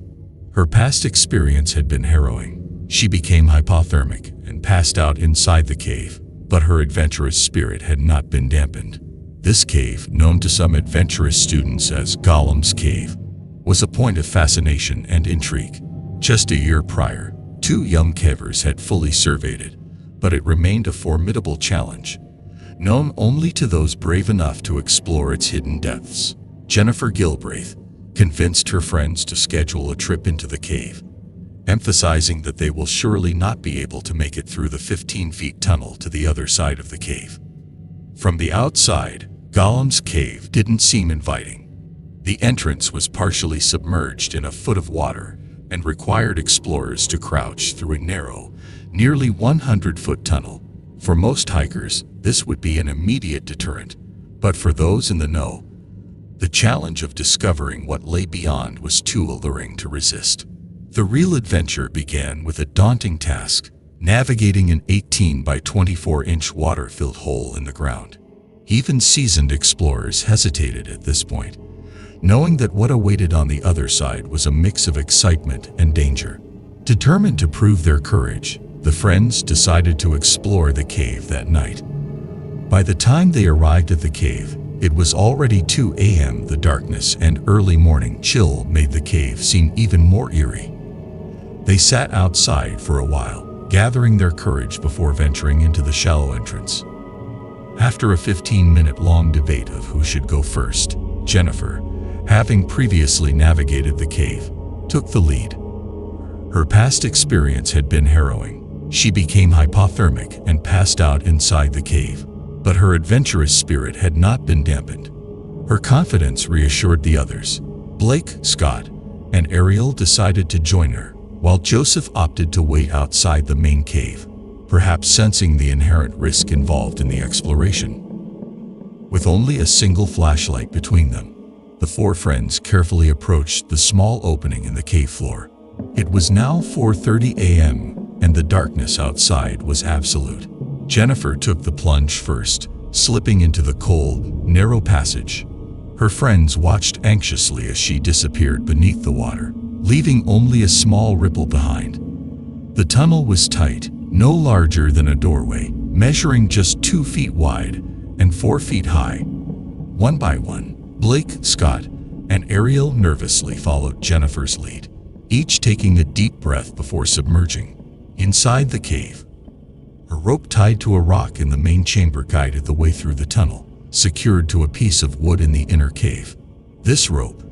B: Her past experience had been harrowing. She became hypothermic and passed out inside the cave, but her adventurous spirit had not been dampened. This cave, known to some adventurous students as Gollum's Cave, was a point of fascination and intrigue. Just a year prior, 2 young cavers had fully surveyed it, but it remained a formidable challenge, known only to those brave enough to explore its hidden depths. Jennifer Gilbraith convinced her friends to schedule a trip into the cave, emphasizing that they will surely not be able to make it through the 15-foot tunnel to the other side of the cave. From the outside, Gollum's Cave didn't seem inviting. The entrance was partially submerged in a foot of water, and required explorers to crouch through a narrow, nearly 100-foot tunnel. For most hikers, this would be an immediate deterrent, but for those in the know, the challenge of discovering what lay beyond was too alluring to resist. The real adventure began with a daunting task: navigating an 18 by 24-inch water-filled hole in the ground. Even seasoned explorers hesitated at this point, knowing that what awaited on the other side was a mix of excitement and danger. Determined to prove their courage, the friends decided to explore the cave that night. By the time they arrived at the cave, it was already 2 a.m. The darkness and early morning chill made the cave seem even more eerie. They sat outside for a while, gathering their courage before venturing into the shallow entrance. After a 15-minute-long debate of who should go first, Jennifer, having previously navigated the cave, took the lead. Her past experience had been harrowing. She became hypothermic and passed out inside the cave, but her adventurous spirit had not been dampened. Her confidence reassured the others. Blake, Scott, and Ariel decided to join her, while Joseph opted to wait outside the main cave, perhaps sensing the inherent risk involved in the exploration. With only a single flashlight between them, the 4 friends carefully approached the small opening in the cave floor. It was now 4:30 a.m., and the darkness outside was absolute. Jennifer took the plunge first, slipping into the cold, narrow passage. Her friends watched anxiously as she disappeared beneath the water, leaving only a small ripple behind. The tunnel was tight, no larger than a doorway, measuring just 2 feet wide and 4 feet high. One by one, Blake, Scott, and Ariel nervously followed Jennifer's lead, each taking a deep breath before submerging. Inside the cave, a rope tied to a rock in the main chamber guided the way through the tunnel, secured to a piece of wood in the inner cave. This rope,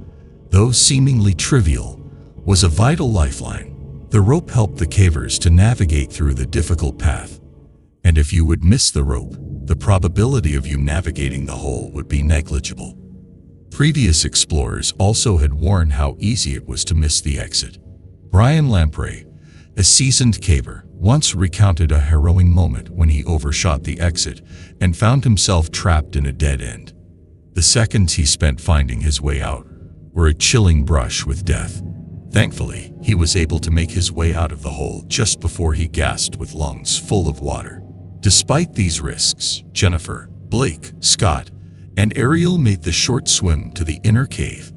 B: though seemingly trivial, was a vital lifeline. The rope helped the cavers to navigate through the difficult path, and if you would miss the rope, the probability of you navigating the hole would be negligible. Previous explorers also had warned how easy it was to miss the exit. Brian Lamprey, a seasoned caver, once recounted a harrowing moment when he overshot the exit and found himself trapped in a dead end. The seconds he spent finding his way out were a chilling brush with death. Thankfully, he was able to make his way out of the hole just before he gasped with lungs full of water. Despite these risks, Jennifer, Blake, Scott, and Ariel made the short swim to the inner cave,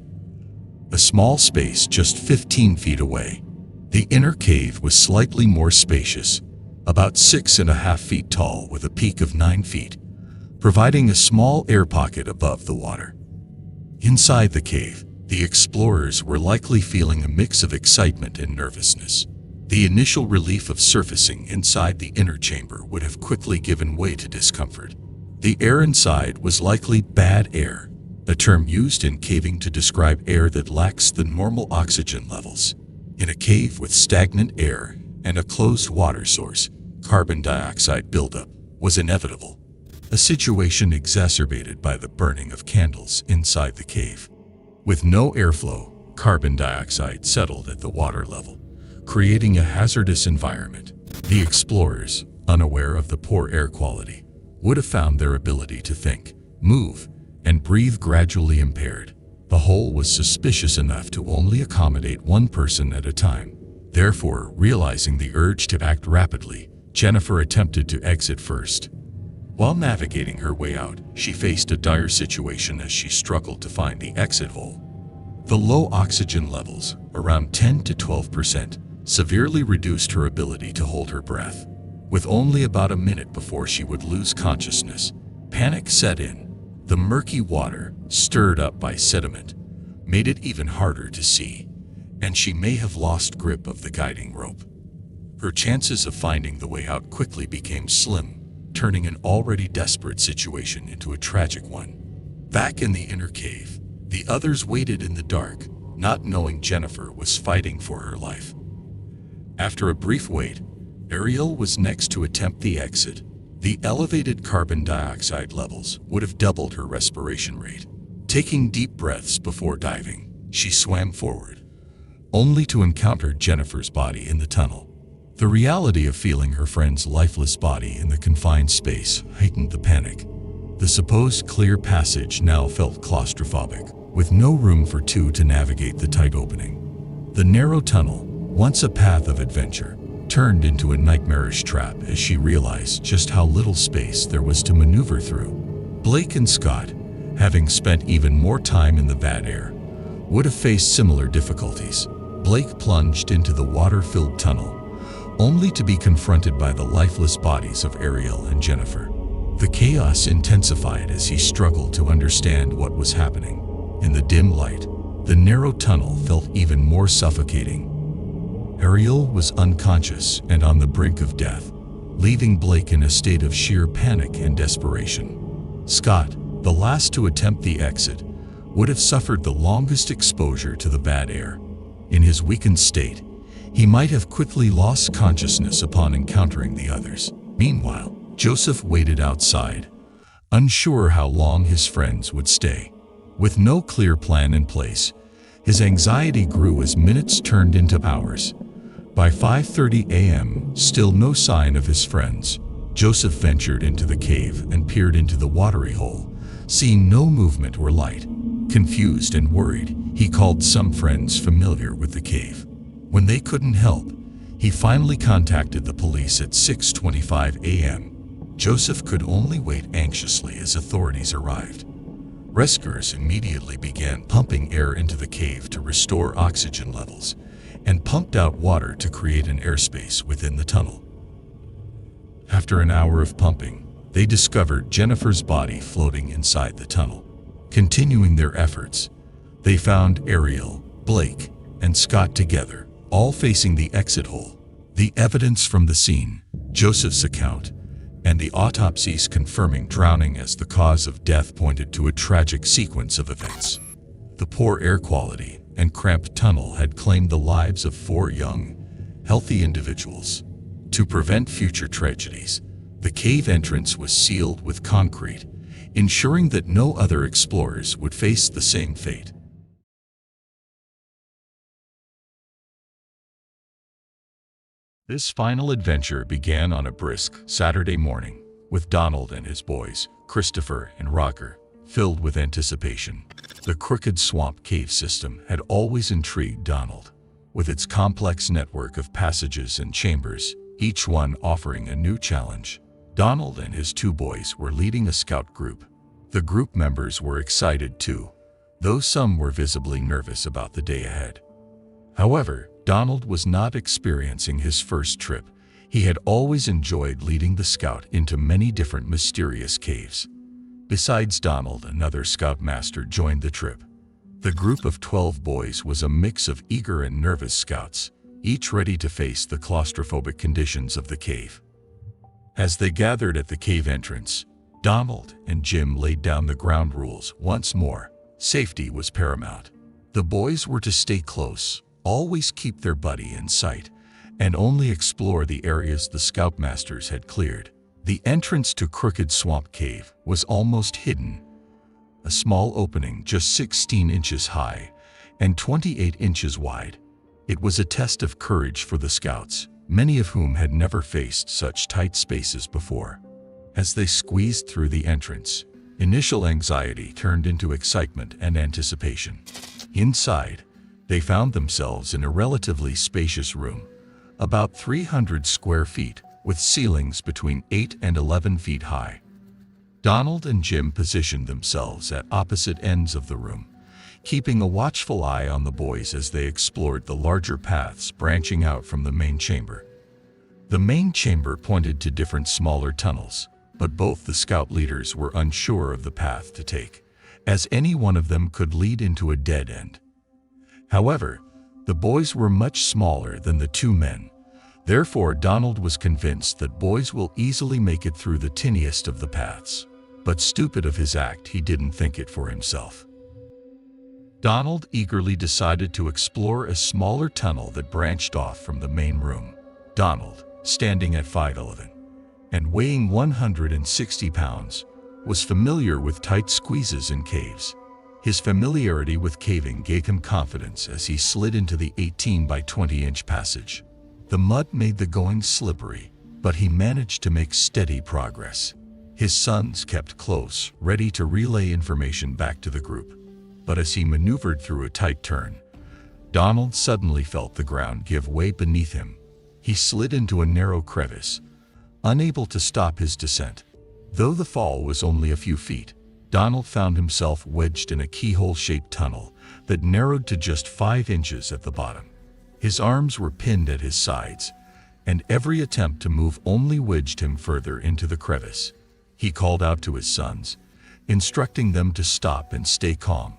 B: a small space just 15 feet away. The inner cave was slightly more spacious, about 6.5 feet tall with a peak of 9 feet, providing a small air pocket above the water. Inside the cave, the explorers were likely feeling a mix of excitement and nervousness. The initial relief of surfacing inside the inner chamber would have quickly given way to discomfort. The air inside was likely bad air, a term used in caving to describe air that lacks the normal oxygen levels. In a cave with stagnant air and a closed water source, carbon dioxide buildup was inevitable, a situation exacerbated by the burning of candles inside the cave. With no airflow, carbon dioxide settled at the water level, creating a hazardous environment. The explorers, unaware of the poor air quality, would have found their ability to think, move, and breathe gradually impaired. The hole was suspicious enough to only accommodate one person at a time. Therefore, realizing the urge to act rapidly, Jennifer attempted to exit first. While navigating her way out, she faced a dire situation as she struggled to find the exit hole. The low oxygen levels, around 10 to 12%, severely reduced her ability to hold her breath. With only about a minute before she would lose consciousness, panic set in. The murky water, stirred up by sediment, made it even harder to see, and she may have lost grip of the guiding rope. Her chances of finding the way out quickly became slim, turning an already desperate situation into a tragic one. Back in the inner cave, the others waited in the dark, not knowing Jennifer was fighting for her life. After a brief wait, Ariel was next to attempt the exit. The elevated carbon dioxide levels would have doubled her respiration rate. Taking deep breaths before diving, she swam forward, only to encounter Jennifer's body in the tunnel. The reality of feeling her friend's lifeless body in the confined space heightened the panic. The supposed clear passage now felt claustrophobic, with no room for two to navigate the tight opening. The narrow tunnel, once a path of adventure, turned into a nightmarish trap as she realized just how little space there was to maneuver through. Blake and Scott, having spent even more time in the bad air, would have faced similar difficulties. Blake plunged into the water-filled tunnel, only to be confronted by the lifeless bodies of Ariel and Jennifer. The chaos intensified as he struggled to understand what was happening. In the dim light, the narrow tunnel felt even more suffocating. Ariel was unconscious and on the brink of death, leaving Blake in a state of sheer panic and desperation. Scott, the last to attempt the exit, would have suffered the longest exposure to the bad air. In his weakened state, he might have quickly lost consciousness upon encountering the others. Meanwhile, Joseph waited outside, unsure how long his friends would stay. With no clear plan in place, his anxiety grew as minutes turned into hours. By 5:30 a.m., still no sign of his friends. Joseph ventured into the cave and peered into the watery hole, seeing no movement or light. Confused and worried, he called some friends familiar with the cave. When they couldn't help, he finally contacted the police at 6:25 a.m. Joseph could only wait anxiously as authorities arrived. Rescuers immediately began pumping air into the cave to restore oxygen levels, and pumped out water to create an airspace within the tunnel. After an hour of pumping, they discovered Jennifer's body floating inside the tunnel. Continuing their efforts, they found Ariel, Blake, and Scott together, all facing the exit hole. The evidence from the scene, Joseph's account, and the autopsies confirming drowning as the cause of death pointed to a tragic sequence of events. The poor air quality and cramped tunnel had claimed the lives of 4 young, healthy individuals. To prevent future tragedies, the cave entrance was sealed with concrete, ensuring that no other explorers would face the same fate. This final adventure began on a brisk Saturday morning, with Donald and his boys, Christopher and Roger, filled with anticipation. The crooked swamp cave system had always intrigued Donald, with its complex network of passages and chambers, each one offering a new challenge. Donald and his 2 boys were leading a scout group. The group members were excited too, though some were visibly nervous about the day ahead. However, Donald was not experiencing his first trip. He had always enjoyed leading the scout into many different mysterious caves. Besides Donald, another scoutmaster joined the trip. The group of 12 boys was a mix of eager and nervous scouts, each ready to face the claustrophobic conditions of the cave. As they gathered at the cave entrance, Donald and Jim laid down the ground rules once more. Safety was paramount. The boys were to stay close, always keep their buddy in sight, and only explore the areas the scoutmasters had cleared. The entrance to Crooked Swamp Cave was almost hidden, a small opening just 16 inches high and 28 inches wide. It was a test of courage for the scouts, many of whom had never faced such tight spaces before. As they squeezed through the entrance, initial anxiety turned into excitement and anticipation. Inside, they found themselves in a relatively spacious room, about 300 square feet, with ceilings between 8 and 11 feet high. Donald and Jim positioned themselves at opposite ends of the room, keeping a watchful eye on the boys as they explored the larger paths branching out from the main chamber. The main chamber pointed to different smaller tunnels, but both the scout leaders were unsure of the path to take, as any one of them could lead into a dead end. However, the boys were much smaller than the 2 men. Therefore, Donald was convinced that boys will easily make it through the tiniest of the paths. But stupid of his act, he didn't think it for himself. Donald eagerly decided to explore a smaller tunnel that branched off from the main room. Donald, standing at 5'11" and weighing 160 pounds, was familiar with tight squeezes in caves. His familiarity with caving gave him confidence as he slid into the 18 by 20-inch passage. The mud made the going slippery, but he managed to make steady progress. His sons kept close, ready to relay information back to the group. But as he maneuvered through a tight turn, Donald suddenly felt the ground give way beneath him. He slid into a narrow crevice, unable to stop his descent. Though the fall was only a few feet, Donald found himself wedged in a keyhole-shaped tunnel that narrowed to just 5 inches at the bottom. His arms were pinned at his sides, and every attempt to move only wedged him further into the crevice. He called out to his sons, instructing them to stop and stay calm.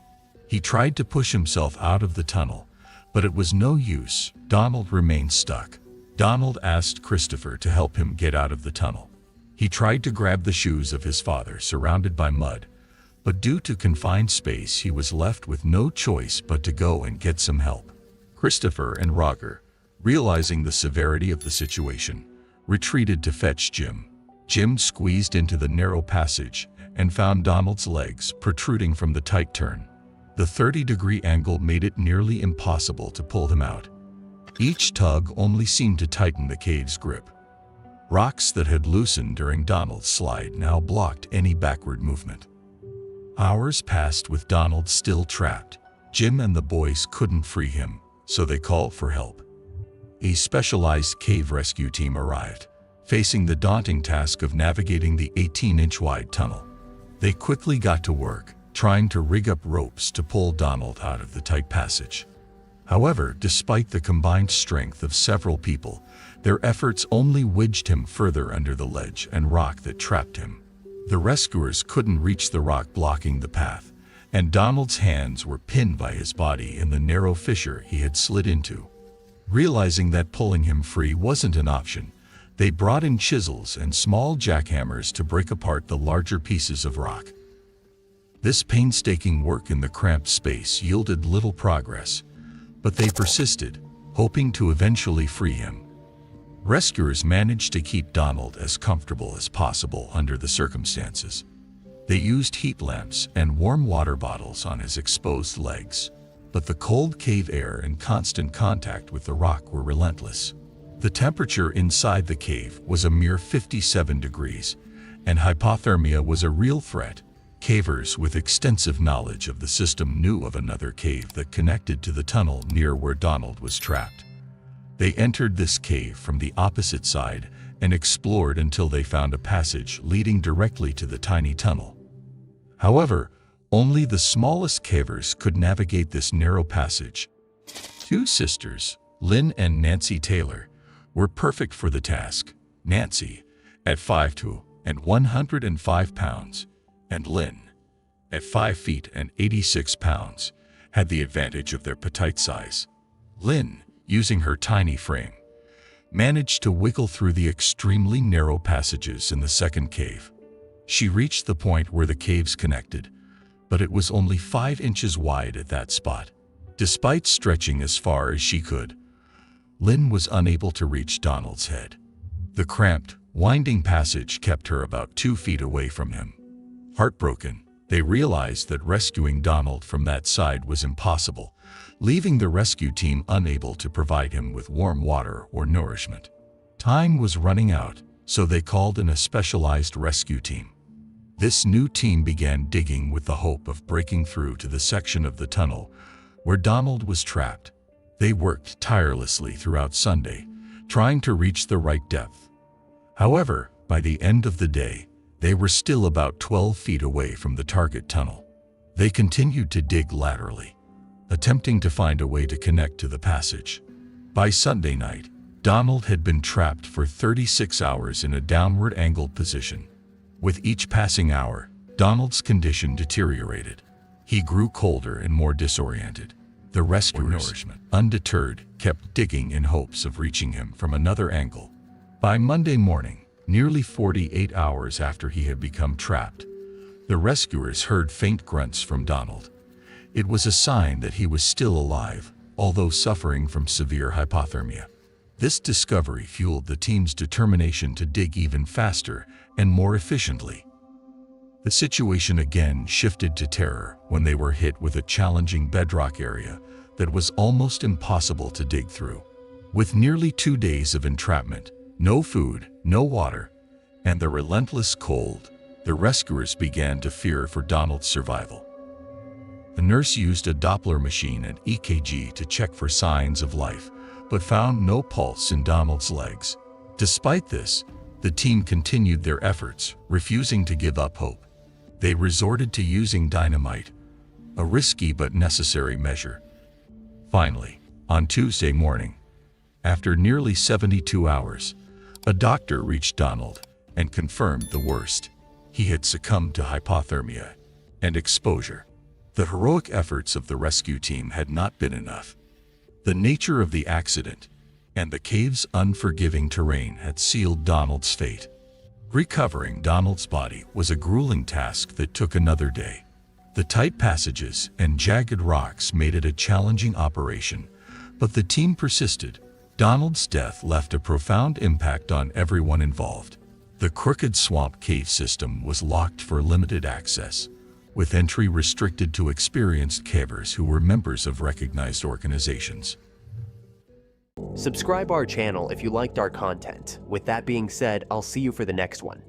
B: He tried to push himself out of the tunnel, but it was no use. Donald remained stuck. Donald asked Christopher to help him get out of the tunnel. He tried to grab the shoes of his father surrounded by mud, but due to confined space he was left with no choice but to go and get some help. Christopher and Roger, realizing the severity of the situation, retreated to fetch Jim. Jim squeezed into the narrow passage and found Donald's legs protruding from the tight turn. The 30-degree angle made it nearly impossible to pull him out. Each tug only seemed to tighten the cave's grip. Rocks that had loosened during Donald's slide now blocked any backward movement. Hours passed with Donald still trapped. Jim and the boys couldn't free him, so they called for help. A specialized cave rescue team arrived, facing the daunting task of navigating the 18-inch wide tunnel. They quickly got to work, trying to rig up ropes to pull Donald out of the tight passage. However, despite the combined strength of several people, their efforts only wedged him further under the ledge and rock that trapped him. The rescuers couldn't reach the rock blocking the path, and Donald's hands were pinned by his body in the narrow fissure he had slid into. Realizing that pulling him free wasn't an option, they brought in chisels and small jackhammers to break apart the larger pieces of rock. This painstaking work in the cramped space yielded little progress, but they persisted, hoping to eventually free him. Rescuers managed to keep Donald as comfortable as possible under the circumstances. They used heat lamps and warm water bottles on his exposed legs, but the cold cave air and constant contact with the rock were relentless. The temperature inside the cave was a mere 57 degrees, and hypothermia was a real threat. Cavers with extensive knowledge of the system knew of another cave that connected to the tunnel near where Donald was trapped. They entered this cave from the opposite side and explored until they found a passage leading directly to the tiny tunnel. However, only the smallest cavers could navigate this narrow passage. Two sisters, Lynn and Nancy Taylor, were perfect for the task. Nancy, at 5'2" and 105 pounds, and Lynn, at 5 feet and 86 pounds, had the advantage of their petite size. Lynn, using her tiny frame, managed to wiggle through the extremely narrow passages in the second cave. She reached the point where the caves connected, but it was only 5 inches wide at that spot. Despite stretching as far as she could, Lynn was unable to reach Donald's head. The cramped, winding passage kept her about 2 feet away from him. Heartbroken, they realized that rescuing Donald from that side was impossible, leaving the rescue team unable to provide him with warm water or nourishment. Time was running out, so they called in a specialized rescue team. This new team began digging with the hope of breaking through to the section of the tunnel where Donald was trapped. They worked tirelessly throughout Sunday, trying to reach the right depth. However, by the end of the day, they were still about 12 feet away from the target tunnel. They continued to dig laterally, attempting to find a way to connect to the passage. By Sunday night, Donald had been trapped for 36 hours in a downward angled position. With each passing hour, Donald's condition deteriorated. He grew colder and more disoriented. The rescuers, undeterred, kept digging in hopes of reaching him from another angle. By Monday morning, nearly 48 hours after he had become trapped, the rescuers heard faint grunts from Donald. It was a sign that he was still alive, although suffering from severe hypothermia. This discovery fueled the team's determination to dig even faster and more efficiently. The situation again shifted to terror when they were hit with a challenging bedrock area that was almost impossible to dig through. With nearly 2 days of entrapment, no food, no water, and the relentless cold, the rescuers began to fear for Donald's survival. The nurse used a Doppler machine and EKG to check for signs of life, but found no pulse in Donald's legs. Despite this, the team continued their efforts, refusing to give up hope. They resorted to using dynamite, a risky but necessary measure. Finally, on Tuesday morning, after nearly 72 hours, a doctor reached Donald and confirmed the worst. He had succumbed to hypothermia and exposure. The heroic efforts of the rescue team had not been enough. The nature of the accident and the cave's unforgiving terrain had sealed Donald's fate. Recovering Donald's body was a grueling task that took another day. The tight passages and jagged rocks made it a challenging operation, but the team persisted. Donald's death left a profound impact on everyone involved. The crooked swamp cave system was locked for limited access, with entry restricted to experienced cavers who were members of recognized organizations.
A: Subscribe our channel if you liked our content. With that being said, I'll see you for the next one.